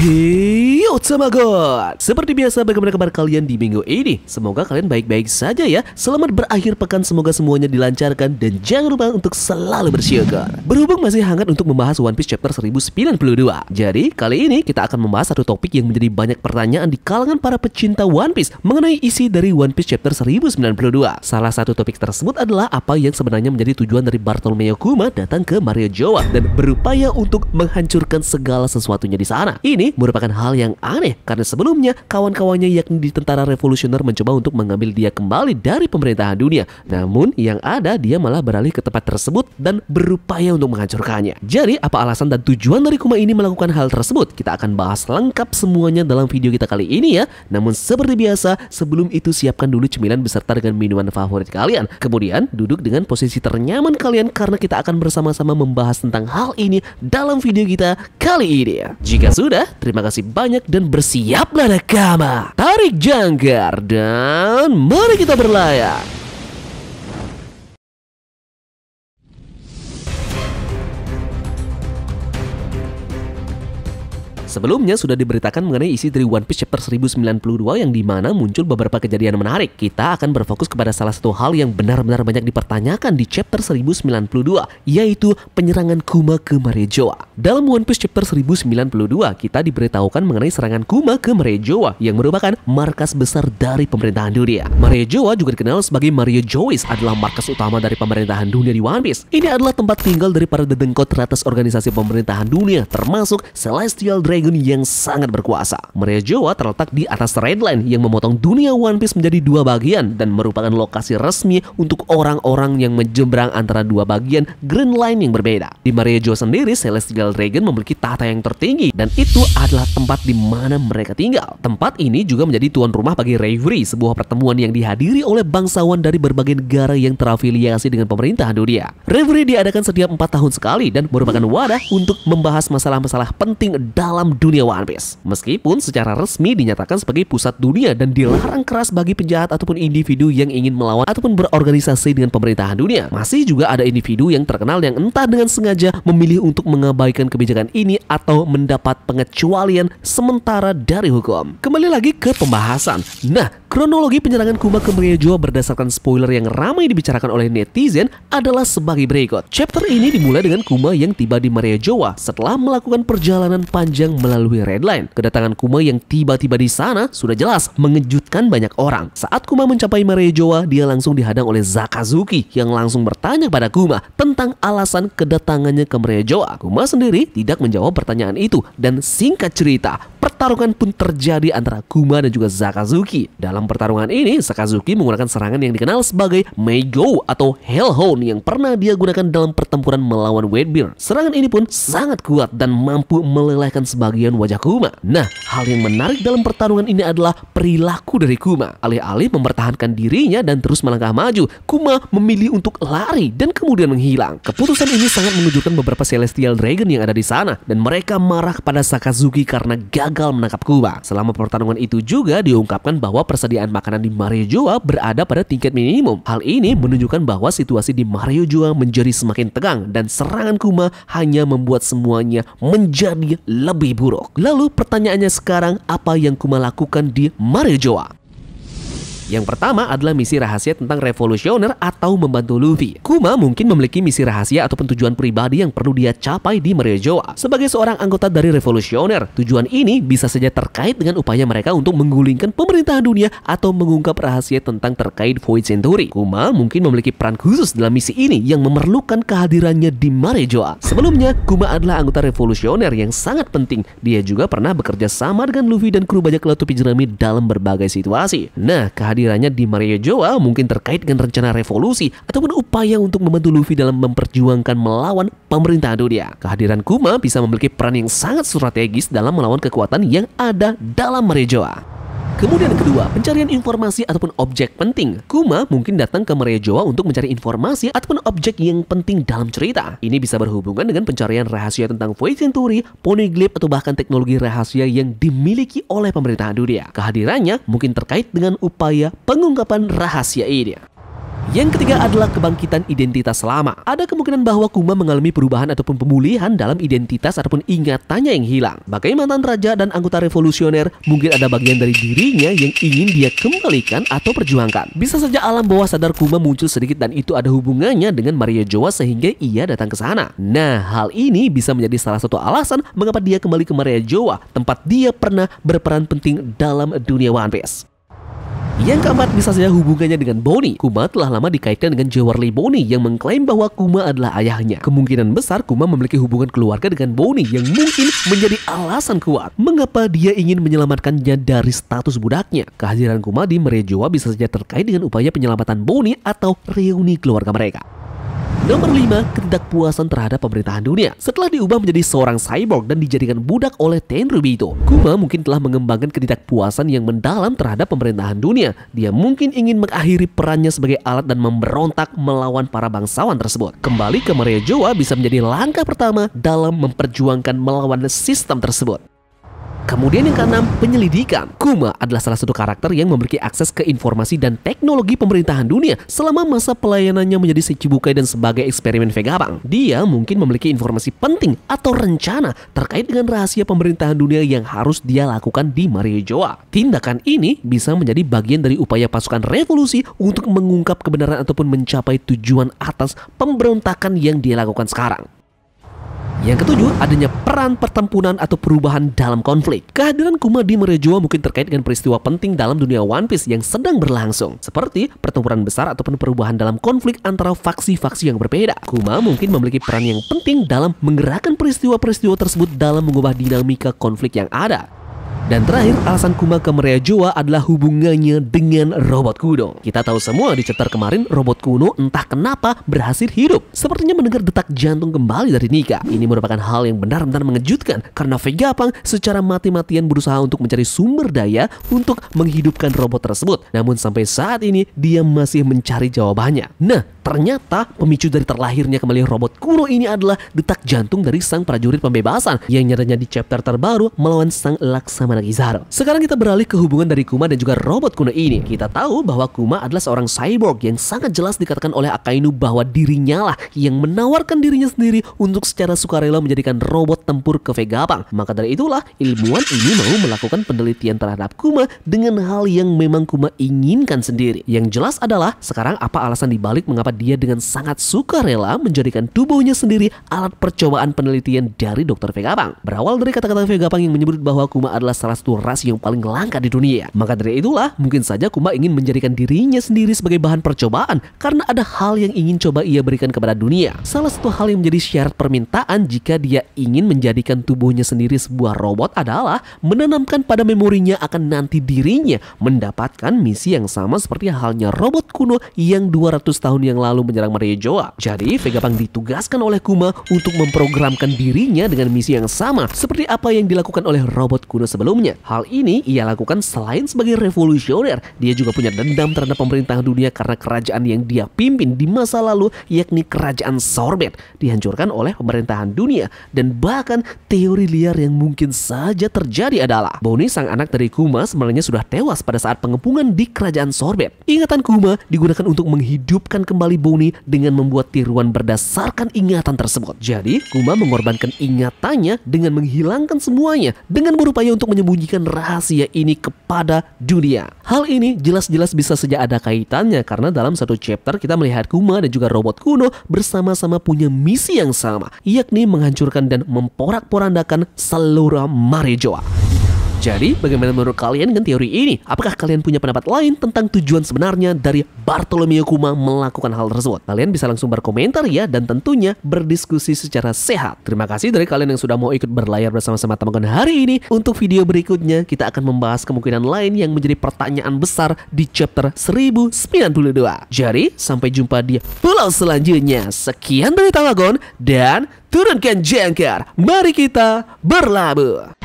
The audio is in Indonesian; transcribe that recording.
Hey Otsamagon, seperti biasa bagaimana kabar kalian di minggu ini? Semoga kalian baik-baik saja ya. Selamat berakhir pekan, semoga semuanya dilancarkan. Dan jangan lupa untuk selalu bersyukur. Berhubung masih hangat untuk membahas One Piece chapter 1092, jadi kali ini kita akan membahas satu topik yang menjadi banyak pertanyaan di kalangan para pecinta One Piece mengenai isi dari One Piece chapter 1092. Salah satu topik tersebut adalah apa yang sebenarnya menjadi tujuan dari Bartolomeo Kuma datang ke Mariojoa dan berupaya untuk menghancurkan segala sesuatunya di sana. Ini merupakan hal yang aneh karena sebelumnya kawan-kawannya yakni di tentara revolusioner mencoba untuk mengambil dia kembali dari pemerintahan dunia. Namun yang ada dia malah beralih ke tempat tersebut dan berupaya untuk menghancurkannya. Jadi apa alasan dan tujuan dari Kuma ini melakukan hal tersebut? Kita akan bahas lengkap semuanya dalam video kita kali ini ya. Namun seperti biasa, sebelum itu siapkan dulu cemilan beserta dengan minuman favorit kalian. Kemudian duduk dengan posisi ternyaman kalian karena kita akan bersama-sama membahas tentang hal ini dalam video kita kali ini. Jika sudah, terima kasih banyak dan bersiaplah nakama. Tarik jangkar dan mari kita berlayar. Sebelumnya sudah diberitakan mengenai isi dari One Piece chapter 1092 yang dimana muncul beberapa kejadian menarik. Kita akan berfokus kepada salah satu hal yang benar-benar banyak dipertanyakan di chapter 1092, yaitu penyerangan Kuma ke Mariojoa. Dalam One Piece chapter 1092, kita diberitahukan mengenai serangan Kuma ke Mariojoa yang merupakan markas besar dari pemerintahan dunia. Mariojoa juga dikenal sebagai Mariojois, adalah markas utama dari pemerintahan dunia di One Piece. Ini adalah tempat tinggal dari para dedengkot teratas organisasi pemerintahan dunia, termasuk Celestial Dragon yang sangat berkuasa. Mariojoa terletak di atas Red Line yang memotong dunia One Piece menjadi dua bagian dan merupakan lokasi resmi untuk orang-orang yang menyeberang antara dua bagian Green Line yang berbeda. Di Mariojoa sendiri, Celestial Dragon memiliki tahta yang tertinggi dan itu adalah tempat di mana mereka tinggal. Tempat ini juga menjadi tuan rumah bagi Reverie, sebuah pertemuan yang dihadiri oleh bangsawan dari berbagai negara yang terafiliasi dengan pemerintahan dunia. Reverie diadakan setiap 4 tahun sekali dan merupakan wadah untuk membahas masalah-masalah penting dalam dunia One Piece. Meskipun secara resmi dinyatakan sebagai pusat dunia dan dilarang keras bagi penjahat ataupun individu yang ingin melawan ataupun berorganisasi dengan pemerintahan dunia, masih juga ada individu yang terkenal yang entah dengan sengaja memilih untuk mengabaikan kebijakan ini atau mendapat pengecualian sementara dari hukum. Kembali lagi ke pembahasan. Nah, kronologi penyerangan Kuma ke Mariojoa berdasarkan spoiler yang ramai dibicarakan oleh netizen adalah sebagai berikut. Chapter ini dimulai dengan Kuma yang tiba di Mariojoa setelah melakukan perjalanan panjang melalui Red Line. Kedatangan Kuma yang tiba-tiba di sana sudah jelas mengejutkan banyak orang. Saat Kuma mencapai Mariojoa, dia langsung dihadang oleh Sakazuki yang langsung bertanya pada Kuma tentang alasan kedatangannya ke Mariojoa. Kuma sendiri tidak menjawab pertanyaan itu dan singkat cerita, pertarungan pun terjadi antara Kuma dan juga Sakazuki. Dalam pertarungan ini, Sakazuki menggunakan serangan yang dikenal sebagai Meigo atau Hellhound yang pernah dia gunakan dalam pertempuran melawan Whitebeard. Serangan ini pun sangat kuat dan mampu melelehkan sebagian wajah Kuma. Nah, hal yang menarik dalam pertarungan ini adalah perilaku dari Kuma. Alih-alih mempertahankan dirinya dan terus melangkah maju, Kuma memilih untuk lari dan kemudian menghilang. Keputusan ini sangat mengejutkan beberapa Celestial Dragon yang ada di sana dan mereka marah kepada Sakazuki karena gagal menangkap Kuma. Selama pertarungan itu juga diungkapkan bahwa persediaan makanan di Mariojoa berada pada tingkat minimum. Hal ini menunjukkan bahwa situasi di Mariojoa menjadi semakin tegang dan serangan Kuma hanya membuat semuanya menjadi lebih buruk. Lalu pertanyaannya sekarang, apa yang Kuma lakukan di Mariojoa? Yang pertama adalah misi rahasia tentang revolusioner atau membantu Luffy. Kuma mungkin memiliki misi rahasia ataupun tujuan pribadi yang perlu dia capai di Mariojoa. Sebagai seorang anggota dari revolusioner, tujuan ini bisa saja terkait dengan upaya mereka untuk menggulingkan pemerintahan dunia atau mengungkap rahasia tentang terkait Void Century. Kuma mungkin memiliki peran khusus dalam misi ini yang memerlukan kehadirannya di Mariojoa. Sebelumnya, Kuma adalah anggota revolusioner yang sangat penting. Dia juga pernah bekerja sama dengan Luffy dan kru bajak laut topi jerami dalam berbagai situasi. Nah, kehadirannya di Mariojoa mungkin terkait dengan rencana revolusi ataupun upaya untuk membantu Luffy dalam memperjuangkan melawan pemerintahan dunia. Kehadiran Kuma bisa memiliki peran yang sangat strategis dalam melawan kekuatan yang ada dalam Mariojoa. Kemudian yang kedua, pencarian informasi ataupun objek penting. Kuma mungkin datang ke Mariojoa untuk mencari informasi ataupun objek yang penting dalam cerita. Ini bisa berhubungan dengan pencarian rahasia tentang Void Century, Poneglyph, atau bahkan teknologi rahasia yang dimiliki oleh pemerintahan dunia. Kehadirannya mungkin terkait dengan upaya pengungkapan rahasia ini. Yang ketiga adalah kebangkitan identitas lama. Ada kemungkinan bahwa Kuma mengalami perubahan ataupun pemulihan dalam identitas ataupun ingatannya yang hilang. Sebagai mantan raja dan anggota revolusioner, mungkin ada bagian dari dirinya yang ingin dia kembalikan atau perjuangkan. Bisa saja alam bawah sadar Kuma muncul sedikit dan itu ada hubungannya dengan Maria Joa sehingga ia datang ke sana. Nah, hal ini bisa menjadi salah satu alasan mengapa dia kembali ke Maria Joa, tempat dia pernah berperan penting dalam dunia One Piece. Yang keempat bisa saja hubungannya dengan Bonnie. Kuma telah lama dikaitkan dengan Jewelry Bonnie yang mengklaim bahwa Kuma adalah ayahnya. Kemungkinan besar Kuma memiliki hubungan keluarga dengan Bonnie yang mungkin menjadi alasan kuat mengapa dia ingin menyelamatkannya dari status budaknya. Kehadiran Kuma di Maria Joa bisa saja terkait dengan upaya penyelamatan Bonnie atau reuni keluarga mereka. Nomor 5, ketidakpuasan terhadap pemerintahan dunia. Setelah diubah menjadi seorang cyborg dan dijadikan budak oleh Tenryubito, Kuma mungkin telah mengembangkan ketidakpuasan yang mendalam terhadap pemerintahan dunia. Dia mungkin ingin mengakhiri perannya sebagai alat dan memberontak melawan para bangsawan tersebut. Kembali ke Maria Joa bisa menjadi langkah pertama dalam memperjuangkan melawan sistem tersebut. Kemudian yang keenam, penyelidikan. Kuma adalah salah satu karakter yang memiliki akses ke informasi dan teknologi pemerintahan dunia selama masa pelayanannya menjadi Shichibukai dan sebagai eksperimen Vegapunk. Dia mungkin memiliki informasi penting atau rencana terkait dengan rahasia pemerintahan dunia yang harus dia lakukan di Maria Joa. Tindakan ini bisa menjadi bagian dari upaya pasukan revolusi untuk mengungkap kebenaran ataupun mencapai tujuan atas pemberontakan yang dia lakukan sekarang. Yang ketujuh, adanya peran pertempuran atau perubahan dalam konflik. Kehadiran Kuma di Maria Joa mungkin terkait dengan peristiwa penting dalam dunia One Piece yang sedang berlangsung, seperti pertempuran besar ataupun perubahan dalam konflik antara faksi-faksi yang berbeda. Kuma mungkin memiliki peran yang penting dalam menggerakkan peristiwa-peristiwa tersebut dalam mengubah dinamika konflik yang ada. Dan terakhir, alasan Kuma ke Maria Joa adalah hubungannya dengan robot kuno. Kita tahu semua di chapter kemarin robot kuno entah kenapa berhasil hidup. Sepertinya mendengar detak jantung kembali dari Nika. Ini merupakan hal yang benar-benar mengejutkan karena Vegapunk secara mati-matian berusaha untuk mencari sumber daya untuk menghidupkan robot tersebut. Namun sampai saat ini dia masih mencari jawabannya. Nah, ternyata pemicu dari terlahirnya kembali robot kuno ini adalah detak jantung dari sang prajurit pembebasan yang nyatanya di chapter terbaru melawan sang Laksamana Kizaru. Sekarang kita beralih ke hubungan dari Kuma dan juga robot kuno ini. Kita tahu bahwa Kuma adalah seorang cyborg yang sangat jelas dikatakan oleh Akainu bahwa dirinya lah yang menawarkan dirinya sendiri untuk secara sukarela menjadikan robot tempur ke Vegapunk. Maka dari itulah ilmuwan ini mau melakukan penelitian terhadap Kuma dengan hal yang memang Kuma inginkan sendiri. Yang jelas adalah sekarang apa alasan dibalik mengapa dia dengan sangat sukarela menjadikan tubuhnya sendiri alat percobaan penelitian dari Dr. Vegapunk. Berawal dari kata-kata Vegapunk yang menyebut bahwa Kuma adalah salah satu ras yang paling langka di dunia. Maka dari itulah mungkin saja Kuma ingin menjadikan dirinya sendiri sebagai bahan percobaan karena ada hal yang ingin coba ia berikan kepada dunia. Salah satu hal yang menjadi syarat permintaan jika dia ingin menjadikan tubuhnya sendiri sebuah robot adalah menanamkan pada memorinya akan nanti dirinya mendapatkan misi yang sama seperti halnya robot kuno yang 200 tahun yang lalu menyerang Maria Joa. Jadi Vegapunk ditugaskan oleh Kuma untuk memprogramkan dirinya dengan misi yang sama seperti apa yang dilakukan oleh robot kuno sebelumnya. Hal ini ia lakukan selain sebagai revolusioner, dia juga punya dendam terhadap pemerintahan dunia karena kerajaan yang dia pimpin di masa lalu, yakni kerajaan Sorbet, dihancurkan oleh pemerintahan dunia. Dan bahkan teori liar yang mungkin saja terjadi adalah Bonnie, sang anak dari Kuma, sebenarnya sudah tewas pada saat pengepungan di kerajaan Sorbet. Ingatan Kuma digunakan untuk menghidupkan kembali Bonnie dengan membuat tiruan berdasarkan ingatan tersebut. Jadi Kuma mengorbankan ingatannya dengan menghilangkan semuanya dengan berupaya untuk menyembunyikan rahasia ini kepada dunia. Hal ini jelas-jelas bisa saja ada kaitannya karena dalam satu chapter kita melihat Kuma dan juga robot kuno bersama-sama punya misi yang sama, yakni menghancurkan dan memporak-porandakan seluruh Maria Joa. Jadi, bagaimana menurut kalian dengan teori ini? Apakah kalian punya pendapat lain tentang tujuan sebenarnya dari Bartolomeo Kuma melakukan hal tersebut? Kalian bisa langsung berkomentar ya, dan tentunya berdiskusi secara sehat. Terima kasih dari kalian yang sudah mau ikut berlayar bersama-sama teman-teman hari ini. Untuk video berikutnya, kita akan membahas kemungkinan lain yang menjadi pertanyaan besar di chapter 1092. Jadi, sampai jumpa di pulau selanjutnya. Sekian dari Tamagon, dan turunkan jangkar. Mari kita berlabuh.